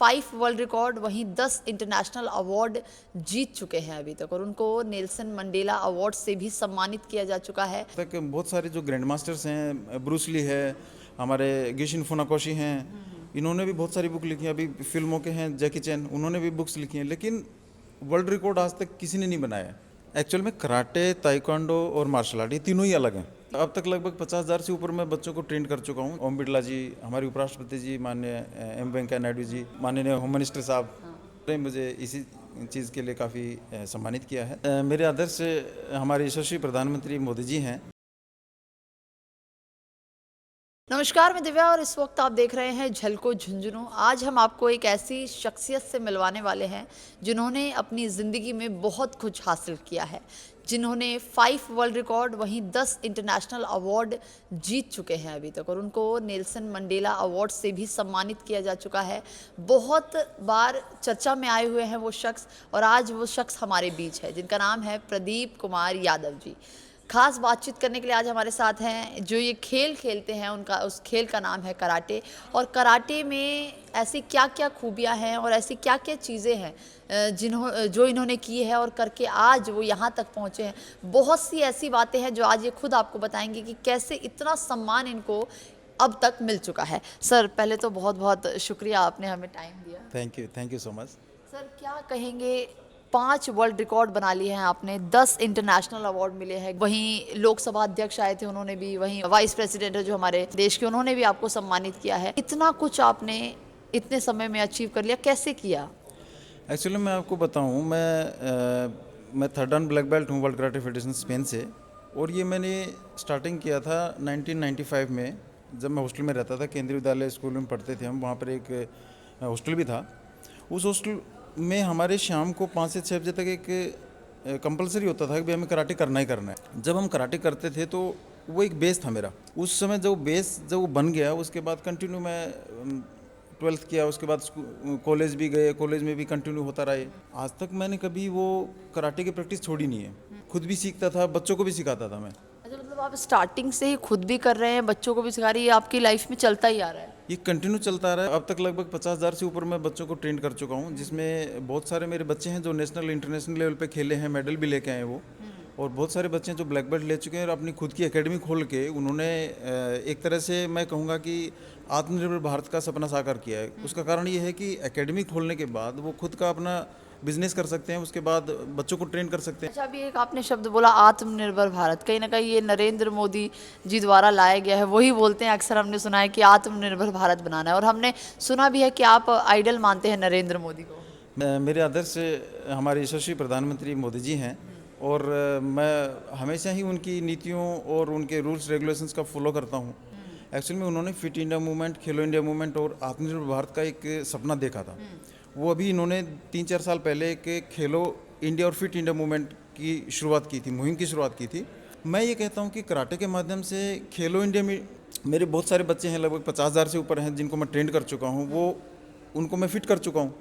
5 world record वहीं 10 international award जीत चुके हैं अभी तक, और उनको नेल्सन मंडेला अवार्ड से भी सम्मानित किया जा चुका है। तक बहुत सारे जो ग्रैंड मास्टर्स हैं, ब्रूस ली है, हमारे गिशिन फुनाकोशी हैं, इन्होंने भी बहुत सारी बुक लिखी हैं। अभी फिल्मों के हैं जैकी चैन, उन्होंने भी बुक्स लिखी हैं, लेकिन वर्ल्ड रिकॉर्ड आज तक किसी ने नहीं बनाया। एक्चुअल में कराटे, ताइक्वांडो और मार्शल आर्ट ये तीनों ही अलग हैं। अब तक लगभग 50,000 से ऊपर मैं बच्चों को ट्रेन कर चुका हूँ। ओम बिरला जी, हमारे उपराष्ट्रपति जी, माननीय एम वेंकैया नायडू जी, माननीय होम मिनिस्टर साहब ने मुझे इसी चीज़ के लिए काफ़ी सम्मानित किया है। मेरे आदर्श हमारे यशस्वी प्रधानमंत्री मोदी जी हैं। नमस्कार, मैं दिव्या और इस वक्त आप देख रहे हैं झलको झुंझुनू। आज हम आपको एक ऐसी शख्सियत से मिलवाने वाले हैं जिन्होंने अपनी ज़िंदगी में बहुत कुछ हासिल किया है, जिन्होंने 5 वर्ल्ड रिकॉर्ड वहीं 10 इंटरनेशनल अवार्ड जीत चुके हैं अभी तक, और उनको नेल्सन मंडेला अवार्ड से भी सम्मानित किया जा चुका है। बहुत बार चर्चा में आए हुए हैं वो शख्स, और आज वो शख्स हमारे बीच है जिनका नाम है प्रदीप कुमार यादव जी। खास बातचीत करने के लिए आज हमारे साथ हैं जो ये खेल खेलते हैं, उनका उस खेल का नाम है कराटे। और कराटे में ऐसी क्या क्या खूबियां हैं और ऐसी क्या क्या चीज़ें हैं जो इन्होंने की है और करके आज वो यहाँ तक पहुँचे हैं। बहुत सी ऐसी बातें हैं जो आज ये खुद आपको बताएंगे कि कैसे इतना सम्मान इनको अब तक मिल चुका है। सर, पहले तो बहुत बहुत शुक्रिया, आपने हमें टाइम दिया। Thank you so much. Sir, क्या कहेंगे, 5 वर्ल्ड रिकॉर्ड बना लिए हैं आपने, 10 इंटरनेशनल अवार्ड मिले हैं, वहीं लोकसभा अध्यक्ष आए थे उन्होंने भी, वहीं वाइस प्रेसिडेंट है जो हमारे देश के, उन्होंने भी आपको सम्मानित किया है। इतना कुछ आपने इतने समय में अचीव कर लिया, कैसे किया? एक्चुअली मैं आपको बताऊं, मैं थर्ड डान ब्लैक बेल्ट हूँ वर्ल्ड कराटे फेडरेशन स्पेन से। और ये मैंने स्टार्टिंग किया था 1995 में, जब मैं हॉस्टल में रहता था। केंद्रीय विद्यालय स्कूल में पढ़ते थे हम, वहाँ पर एक हॉस्टल भी था। उस हॉस्टल में हमारे शाम को 5 से 6 बजे तक एक कंपलसरी होता था कि भाई हमें कराटे करना ही करना है। जब हम कराटे करते थे तो वो एक बेस था मेरा। उस समय जब वो बन गया, उसके बाद कंटिन्यू मैं 12th किया, उसके बाद कॉलेज भी गए, कॉलेज में भी कंटिन्यू होता रहा। आज तक मैंने कभी वो कराटे की प्रैक्टिस छोड़ी नहीं है। खुद भी सीखता था, बच्चों को भी सिखाता था मैं। अच्छा, मतलब आप स्टार्टिंग से ही खुद भी कर रहे हैं, बच्चों को भी सिखा रही है, आपकी लाइफ में चलता ही आ रहा है? ये कंटिन्यू चलता रहा है। अब तक लगभग 50,000 से ऊपर मैं बच्चों को ट्रेन कर चुका हूँ, जिसमें बहुत सारे मेरे बच्चे हैं जो नेशनल इंटरनेशनल लेवल पे खेले हैं, मेडल भी लेके आए वो। और बहुत सारे बच्चे हैं जो ब्लैक बेल्ट ले चुके हैं और अपनी खुद की एकेडमी खोल के उन्होंने एक तरह से मैं कहूँगा कि आत्मनिर्भर भारत का सपना साकार किया है। उसका कारण ये है कि एकेडमी खोलने के बाद वो खुद का अपना बिजनेस कर सकते हैं, उसके बाद बच्चों को ट्रेन कर सकते हैं। अच्छा, अभी एक आपने शब्द बोला आत्मनिर्भर भारत, कहीं ना कहीं ये नरेंद्र मोदी जी द्वारा लाया गया है। वही बोलते हैं, अक्सर हमने सुना है कि आत्मनिर्भर भारत बनाना है, और हमने सुना भी है कि आप आइडल मानते हैं नरेंद्र मोदी को। मेरे आदर्श हमारे यशस्वी प्रधानमंत्री मोदी जी हैं, और मैं हमेशा ही उनकी नीतियों और उनके रूल्स रेगुलेशंस का फॉलो करता हूँ। एक्चुअली में उन्होंने फिट इंडिया मूवमेंट, खेलो इंडिया मूवमेंट और आत्मनिर्भर भारत का एक सपना देखा था। वो अभी इन्होंने 3-4 साल पहले एक खेलो इंडिया और फिट इंडिया मूवमेंट की शुरुआत की थी, मुहिम की शुरुआत की थी। मैं ये कहता हूँ कि कराटे के माध्यम से खेलो इंडिया में मेरे बहुत सारे बच्चे हैं, लगभग 50,000 से ऊपर हैं, जिनको मैं ट्रेंड कर चुका हूँ। उनको मैं फिट कर चुका हूँ।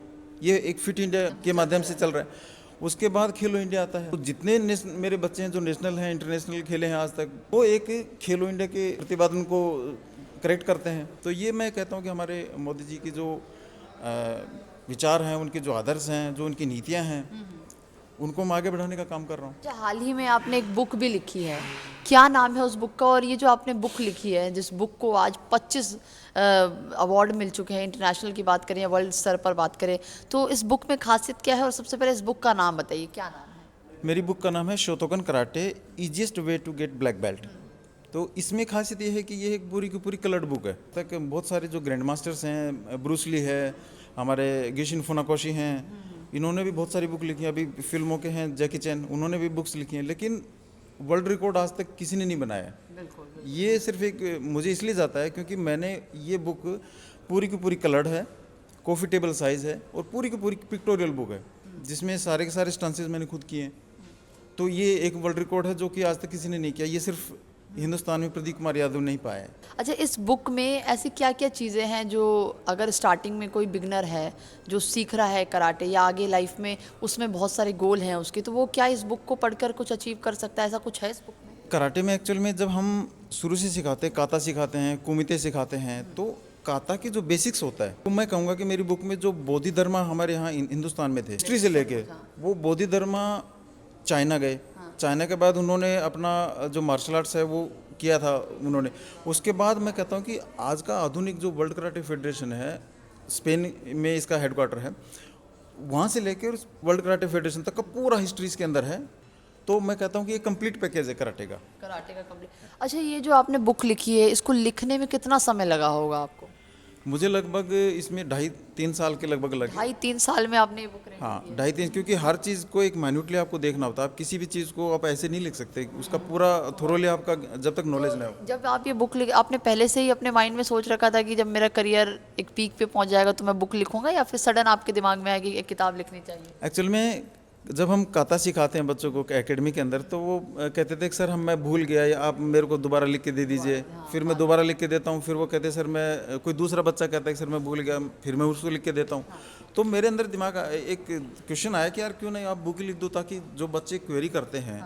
ये एक फिट इंडिया के माध्यम से चल रहा है। उसके बाद खेलो इंडिया आता है। तो जितने मेरे बच्चे हैं जो नेशनल हैं, इंटरनेशनल खेले हैं आज तक, वो एक खेलो इंडिया के प्रतिपादन को करेक्ट करते हैं। तो ये मैं कहता हूँ कि हमारे मोदी जी की जो विचार हैं, उनके जो आदर्श हैं, जो उनकी नीतियाँ हैं, उनको मैं आगे बढ़ाने का काम कर रहा हूँ। अच्छा, हाल ही में आपने एक बुक भी लिखी है, क्या नाम है उस बुक का? और ये जो आपने बुक लिखी है, जिस बुक को आज 25 अवार्ड मिल चुके हैं, इंटरनेशनल की बात करें या वर्ल्ड स्तर पर बात करें, तो इस बुक में खासियत क्या है? और सबसे पहले इस बुक का नाम बताइए, क्या नाम है? मेरी बुक का नाम है Shotokan karate, easiest way to get black belt. तो इसमें खासियत ये है कि ये एक पूरी की पूरी कलर्ड बुक है। तक बहुत सारे जो ग्रैंड मास्टर्स हैं, ब्रूस ली है, हमारे गिशिन फुनाकोशी हैं, इन्होंने भी बहुत सारी बुक लिखी हैं। अभी फिल्मों के हैं जैकी चैन, उन्होंने भी बुक्स लिखी हैं, लेकिन वर्ल्ड रिकॉर्ड आज तक किसी ने नहीं बनाया। ये सिर्फ एक मुझे इसलिए जाता है क्योंकि मैंने ये बुक पूरी की पूरी कलर्ड है, कॉफ़ी टेबल साइज़ है, और पूरी की पूरी पिक्टोरियल बुक है, जिसमें सारे के सारे स्टांसेस मैंने खुद किए हैं। तो ये एक वर्ल्ड रिकॉर्ड है जो कि आज तक किसी ने नहीं किया। ये सिर्फ हिंदुस्तान में प्रदीप कुमार यादव नहीं पाया है। अच्छा, इस बुक में ऐसी क्या क्या चीज़ें हैं जो अगर स्टार्टिंग में कोई बिगनर है जो सीख रहा है कराटे, या आगे लाइफ में उसमें बहुत सारे गोल हैं उसके, तो वो क्या इस बुक को पढ़कर कुछ अचीव कर सकता है? ऐसा कुछ है इस बुक में? कराटे में एक्चुअल में जब हम शुरू से सिखाते हैं, काता सिखाते हैं, कुमिते सिखाते हैं, तो काता की जो बेसिक्स होता है, तो मैं कहूँगा कि मेरी बुक में जो बोधि धर्म हमारे यहाँ हिंदुस्तान में थे, हिस्ट्री से लेके वो बोधि धर्म चाइना गए। चाइना के बाद उन्होंने अपना जो मार्शल आर्ट्स है वो किया था उन्होंने। उसके बाद मैं कहता हूँ कि आज का आधुनिक जो वर्ल्ड कराटे फेडरेशन है, स्पेन में इसका हेडक्वार्टर है, वहाँ से लेकर वर्ल्ड कराटे फेडरेशन तक का पूरा हिस्ट्री इसके अंदर है। तो मैं कहता हूँ कि ये कंप्लीट पैकेज है कराटे का। कराटे का कंप्लीट। अच्छा, ये जो आपने बुक लिखी है, इसको लिखने में कितना समय लगा होगा आपको? मुझे लगभग इसमें 2.5-3 साल के लगभग लगे। 2.5-3 साल में आपने ये बुक लिखी हाँ, है? 2.5-3, क्योंकि हर चीज़ को एक माइन्यूटली आपको देखना होता है। आप किसी भी चीज़ को आप ऐसे नहीं लिख सकते, उसका पूरा थोरोली आपका जब तक नॉलेज ना हो। जब आप ये बुक लिख, आपने पहले से ही अपने माइंड में सोच रखा था कि जब मेरा करियर एक पीक पे पहुंच जाएगा तो मैं बुक लिखूंगा, या फिर सडन आपके दिमाग में आया कि एक किताब लिखनी चाहिए? एक्चुअल में जब हम काता सिखाते हैं बच्चों को एकेडमी के अंदर, तो वो कहते थे कि सर मैं भूल गया, या आप मेरे को दोबारा लिख के दे दीजिए। फिर मैं दोबारा लिख के देता हूँ, फिर वो कहते सर मैं, कोई दूसरा बच्चा कहता है कि सर मैं भूल गया, फिर मैं उसको लिख के देता हूँ। तो मेरे अंदर दिमाग एक क्वेश्चन आया कि यार क्यों नहीं आप बुक लिख दो, ताकि जो बच्चे क्वेरी करते हैं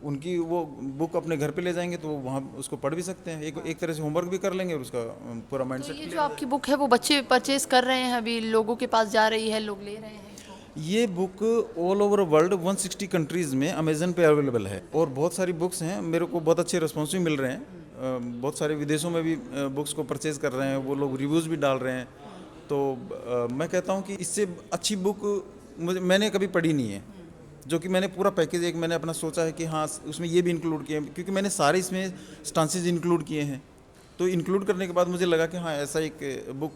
उनकी वो बुक अपने घर पे ले जाएंगे तो वो वहाँ उसको पढ़ भी सकते हैं, एक तरह से होमवर्क भी कर लेंगे और उसका पूरा तो माइंडसेट। ये जो आपकी बुक है वो बच्चे परचेज कर रहे हैं, अभी लोगों के पास जा रही है, लोग ले रहे हैं इसको? ये book all over world 160 countries में अमेजन पे अवेलेबल है, और बहुत सारी बुक्स हैं। मेरे को बहुत अच्छे रिस्पॉन्स भी मिल रहे हैं। बहुत सारे विदेशों में भी बुक्स को परचेज़ कर रहे हैं, वो लोग रिव्यूज़ भी डाल रहे हैं। तो मैं कहता हूँ कि इससे अच्छी बुक मैंने कभी पढ़ी नहीं है, जो कि मैंने पूरा पैकेज एक मैंने अपना सोचा है कि हाँ उसमें ये भी इंक्लूड किए हैं, क्योंकि मैंने सारे इसमें स्टांसेज इंक्लूड किए हैं। तो इंक्लूड करने के बाद मुझे लगा कि हाँ ऐसा एक बुक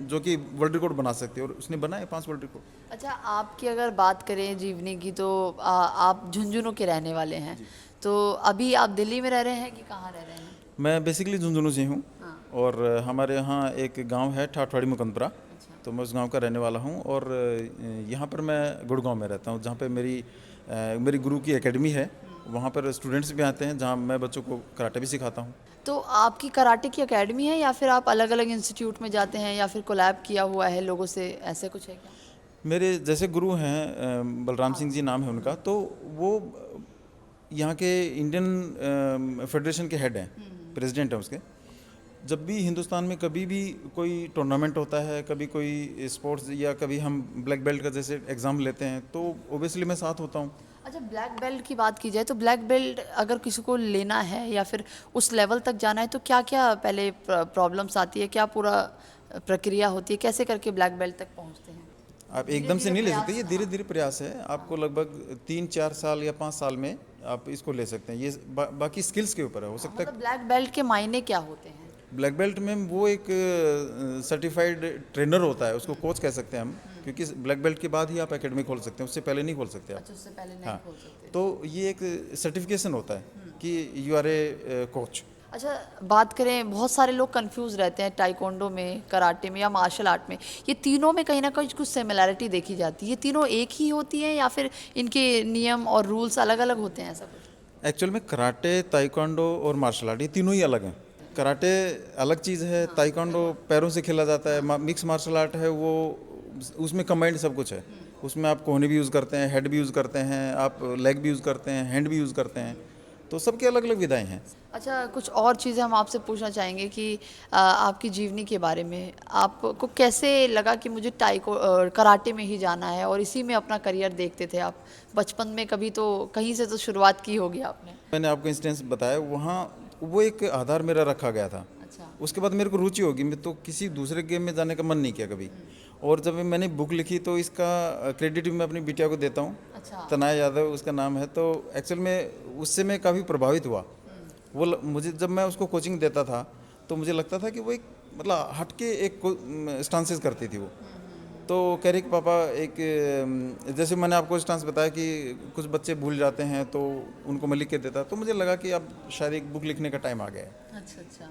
जो कि वर्ल्ड रिकॉर्ड बना सकती है, और उसने बनाए 5 वर्ल्ड रिकॉर्ड। अच्छा, आपकी अगर बात करें जीवनी की, तो आप झुंझुनू के रहने वाले हैं, तो अभी आप दिल्ली में रह रहे हैं कि कहाँ रह रहे हैं? मैं बेसिकली झुंझुनू से हूँ, हाँ। और हमारे यहाँ एक गांव है ठाठवाड़ी मुकंदपुरा, तो मैं उस गांव का रहने वाला हूँ। और यहाँ पर मैं गुड़गांव में रहता हूँ, जहाँ पे मेरी गुरु की एकेडमी है। वहाँ पर स्टूडेंट्स भी आते हैं, जहाँ मैं बच्चों को कराटे भी सिखाता हूँ। तो आपकी कराटे की एकेडमी है, या फिर आप अलग अलग इंस्टीट्यूट में जाते हैं, या फिर कोलैब किया हुआ है लोगों से, ऐसे कुछ है क्या? मेरे जैसे गुरु हैं बलराम सिंह जी नाम है उनका, तो वो यहाँ के इंडियन फेडरेशन के हेड हैं, प्रेसिडेंट हैं उसके। जब भी हिंदुस्तान में कभी भी कोई टूर्नामेंट होता है, कभी कोई स्पोर्ट्स, या कभी हम ब्लैक बेल्ट का जैसे एग्ज़ाम लेते हैं, तो ओबियसली मैं साथ होता हूँ। अच्छा, ब्लैक बेल्ट की बात की जाए तो ब्लैक बेल्ट अगर किसी को लेना है या फिर उस लेवल तक जाना है, तो क्या क्या पहले प्रॉब्लम्स आती है, क्या पूरा प्रक्रिया होती है, कैसे करके ब्लैक बेल्ट तक पहुंचते हैं? आप एकदम से नहीं ले सकते, ये धीरे धीरे प्रयास है। आपको लगभग 3-4 साल या 5 साल में आप इसको ले सकते हैं। ये बाकी स्किल्स के ऊपर है, हो सकता है। मतलब ब्लैक बेल्ट के मायने क्या होते हैं? ब्लैक बेल्ट में वो एक सर्टिफाइड ट्रेनर होता है, उसको कोच कह सकते हैं हम, क्योंकि ब्लैक बेल्ट के बाद ही आप एकेडमी खोल सकते हैं, उससे पहले नहीं खोल सकते आप। अच्छा, उससे पहले नहीं हाँ, खोल सकते। तो ये एक सर्टिफिकेशन होता है कि यू आर ए कोच। अच्छा, बात करें, बहुत सारे लोग कंफ्यूज रहते हैं टाइकोंडो में, कराटे में या मार्शल आर्ट में, ये तीनों में कहीं ना कहीं कुछ सिमिलैरिटी देखी जाती है। ये तीनों एक ही होती हैं या फिर इनके नियम और रूल्स अलग अलग होते हैं, ऐसा कुछ? एक्चुअल में कराटे, ताइक्वांडो और मार्शल आर्ट ये तीनों ही अलग हैं। कराटे अलग चीज़ है, ताइक्वांडो पैरों से खेला जाता है, मिक्स मार्शल आर्ट है वो, उसमें कंबाइंड सब कुछ है। उसमें आप कोहनी भी यूज़ करते हैं, हेड भी यूज़ करते हैं, आप लेग भी यूज़ करते हैं, हैंड भी यूज़ करते हैं, तो सबके अलग अलग विधाएं हैं। अच्छा, कुछ और चीज़ें हम आपसे पूछना चाहेंगे कि आपकी जीवनी के बारे में। आपको कैसे लगा कि मुझे कराटे में ही जाना है और इसी में अपना करियर देखते थे आप? बचपन में कभी तो कहीं से तो शुरुआत की होगी आपने। मैंने आपको इंस्टेंस बताया, वहाँ वो एक आधार मेरा रखा गया था। अच्छा। उसके बाद मेरे को रुचि होगी, मैं तो किसी दूसरे गेम में जाने का मन नहीं किया कभी। और जब मैंने बुक लिखी तो इसका क्रेडिट भी मैं अपनी बिटिया को देता हूँ। अच्छा। तनाया यादव उसका नाम है। तो एक्चुअल में उससे मैं काफ़ी प्रभावित हुआ। वो मुझे जब मैं उसको कोचिंग देता था तो मुझे लगता था कि वो एक मतलब हटके एक स्टांसेस करती थी वो। तो कह रही कि पापा एक जैसे मैंने आपको स्टांस बताया कि कुछ बच्चे भूल जाते हैं तो उनको मैं लिख के देता, तो मुझे लगा कि अब शायद एक बुक लिखने का टाइम आ गया है। अच्छा अच्छा।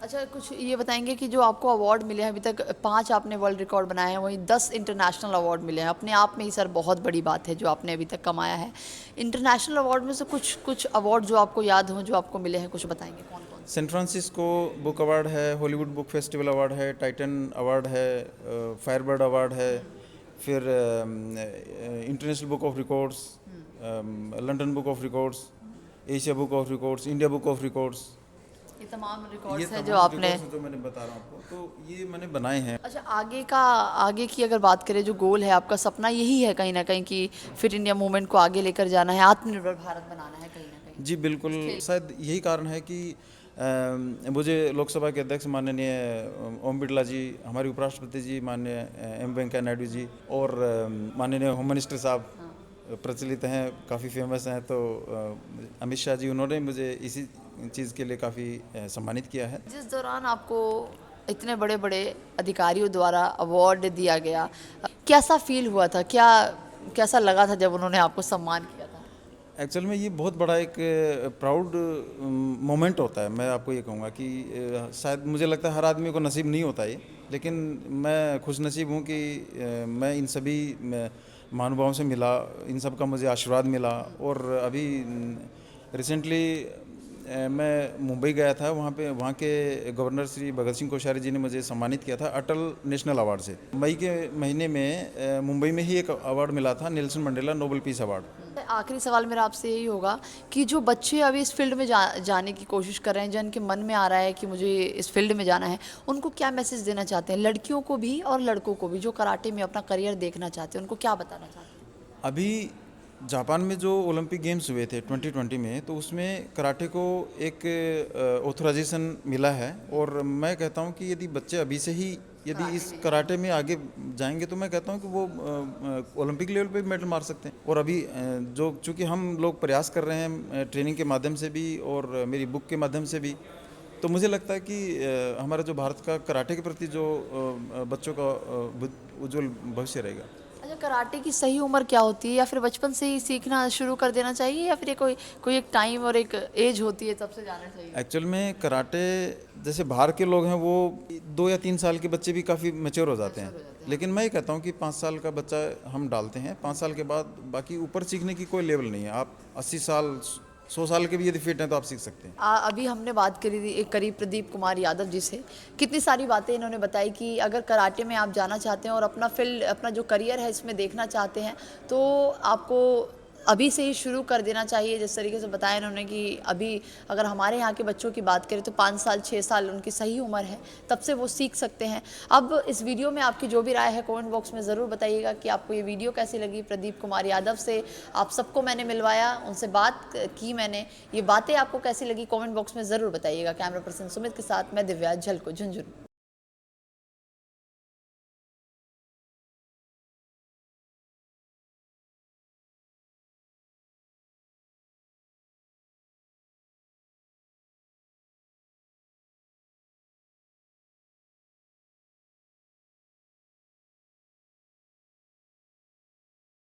अच्छा, कुछ ये बताएंगे कि जो आपको अवार्ड मिले हैं अभी तक, 5 आपने वर्ल्ड रिकॉर्ड बनाए हैं, वहीं 10 इंटरनेशनल अवार्ड मिले हैं। अपने आप में ही सर बहुत बड़ी बात है जो आपने अभी तक कमाया है। इंटरनेशनल अवार्ड में से कुछ अवार्ड जो आपको याद हो, जो आपको मिले हैं, कुछ बताएंगे कौन कौन? सैन फ्रांसिस्को बुक अवार्ड है, हॉलीवुड बुक फेस्टिवल अवार्ड है, टाइटन अवार्ड है, फायरबर्ड अवार्ड है, फिर international book of records, London book of records, Asia book of records, India book of records, ये तमाम ये रिकॉर्ड्स हैं जो तमाम आपने। records हैं जो मैंने बता रहा हूँ आपको, तो ये मैंने बनाए हैं। अच्छा, आगे की अगर बात करें, जो गोल है आपका, सपना यही है कहीं ना कहीं कि फिट इंडिया मूवमेंट को आगे लेकर जाना है, आत्मनिर्भर भारत बनाना है कहीं ना कहीं। जी बिल्कुल, शायद यही कारण है कि मुझे लोकसभा के अध्यक्ष माननीय ओम बिरला जी, हमारे उपराष्ट्रपति जी माननीय एम वेंकैया नायडू जी और माननीय होम मिनिस्टर साहब प्रचलित हैं, काफ़ी फेमस हैं, तो अमित शाह जी, उन्होंने मुझे इसी चीज़ के लिए काफ़ी सम्मानित किया है। जिस दौरान आपको इतने बड़े बड़े अधिकारियों द्वारा अवार्ड दिया गया, कैसा फील हुआ था, कैसा लगा था जब उन्होंने आपको सम्मान किया था? एक्चुअल में ये बहुत बड़ा एक प्राउड मोमेंट होता है। मैं आपको ये कहूँगा कि शायद मुझे लगता है हर आदमी को नसीब नहीं होता ये, लेकिन मैं खुश नसीब हूँ कि मैं इन सभी महानुभावों से मिला, इन सब का मुझे आशीर्वाद मिला। और अभी रिसेंटली मैं मुंबई गया था, वहाँ के गवर्नर श्री भगत सिंह कोश्यारी जी ने मुझे सम्मानित किया था अटल नेशनल अवार्ड से। मई के महीने में मुंबई में ही एक अवार्ड मिला था, Nelson Mandela Nobel peace award. आखिरी सवाल मेरा आपसे यही होगा कि जो बच्चे अभी इस फील्ड में जाने की कोशिश कर रहे हैं, जिनके मन में आ रहा है कि मुझे इस फील्ड में जाना है, उनको क्या मैसेज देना चाहते हैं, लड़कियों को भी और लड़कों को भी, जो कराटे में अपना करियर देखना चाहते हैं, उनको क्या बताना चाहते हैं? अभी जापान में जो ओलंपिक गेम्स हुए थे 2020 में, तो उसमें कराटे को एक ऑथराइजेशन मिला है। और मैं कहता हूं कि यदि बच्चे अभी से ही यदि इस कराटे में आगे जाएंगे, तो मैं कहता हूं कि वो ओलंपिक लेवल पे भी मेडल मार सकते हैं। और अभी जो चूँकि हम लोग प्रयास कर रहे हैं ट्रेनिंग के माध्यम से भी और मेरी बुक के माध्यम से भी, तो मुझे लगता है कि हमारा जो भारत का कराटे के प्रति जो बच्चों का उज्जवल भविष्य रहेगा। अच्छा, कराटे की सही उम्र क्या होती है, या फिर बचपन से ही सीखना शुरू कर देना चाहिए, या फिर ये कोई कोई एक टाइम और एक एज होती है तब से जाना चाहिए? एक्चुअल में कराटे, जैसे बाहर के लोग हैं वो 2 या 3 साल के बच्चे भी काफ़ी मैच्योर हो जाते हैं, लेकिन मैं ये कहता हूँ कि 5 साल का बच्चा हम डालते हैं। 5 साल के बाद बाकी ऊपर सीखने की कोई लेवल नहीं है। आप 80 साल 100 साल के भी यदि फिट हैं तो आप सीख सकते हैं। अभी हमने बात करी थी एक करीब प्रदीप कुमार यादव जी से, कितनी सारी बातें इन्होंने बताई कि अगर कराटे में आप जाना चाहते हैं और अपना जो करियर है इसमें देखना चाहते हैं, तो आपको अभी से ही शुरू कर देना चाहिए। जिस तरीके से बताया इन्होंने कि अभी अगर हमारे यहाँ के बच्चों की बात करें तो 5 साल 6 साल उनकी सही उम्र है, तब से वो सीख सकते हैं। अब इस वीडियो में आपकी जो भी राय है कमेंट बॉक्स में ज़रूर बताइएगा कि आपको ये वीडियो कैसी लगी। प्रदीप कुमार यादव से आप सबको मैंने मिलवाया, उनसे बात की मैंने, ये बातें आपको कैसी लगी कमेंट बॉक्स में ज़रूर बताइएगा। कैमरा पर्सन सुमित के साथ मैं दिव्या, झलको झुंझुनू।